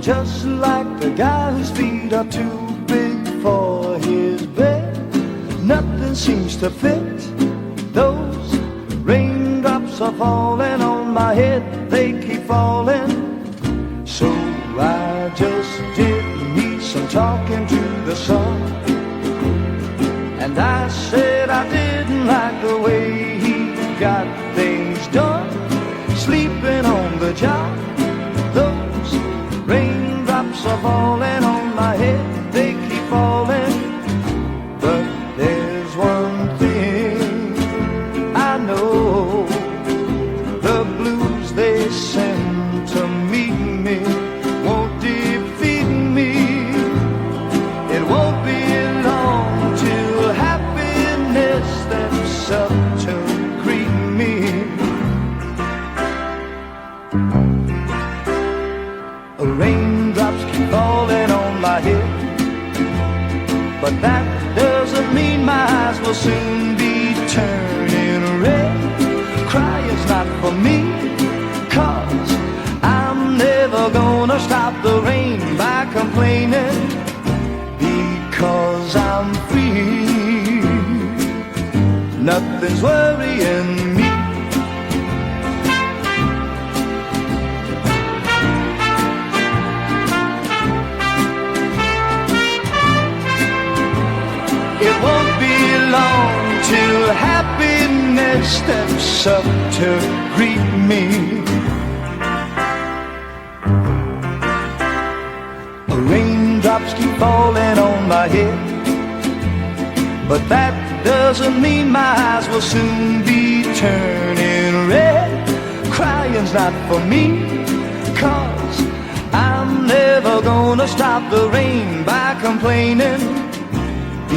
just like the guy whose feet are too big for his bed. Nothing seems to fit. Those raindrops are falling on my head, they keep falling. So I just did me some talking to the sun, and I said I didn't like the way he got things done, sleeping on the job. Those raindrops are falling on my head, they keep falling. But there's one thing I know, the blues they send to meet me won't defeat me. It won't be long till happiness steps up to greet me. Raindrops keep falling on my head, but that doesn't mean my eyes will soon be turning red. Crying's not for me, 'cause I'm never gonna stop the rain by complaining, because I'm free. Nothing's worrying me. It won't be long till happiness steps up to greet me. Raindrops keep falling on my head, but that doesn't mean my eyes will soon be turning red. Crying's not for me, 'cause I'm never gonna stop the rain by complaining,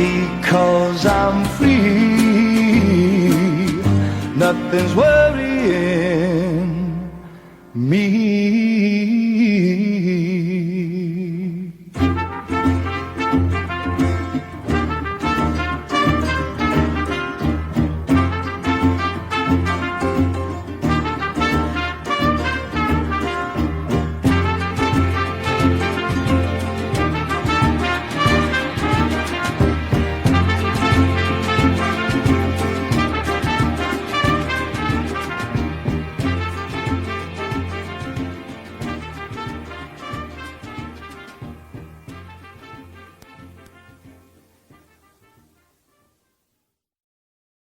because I'm free. Nothing's worrying me.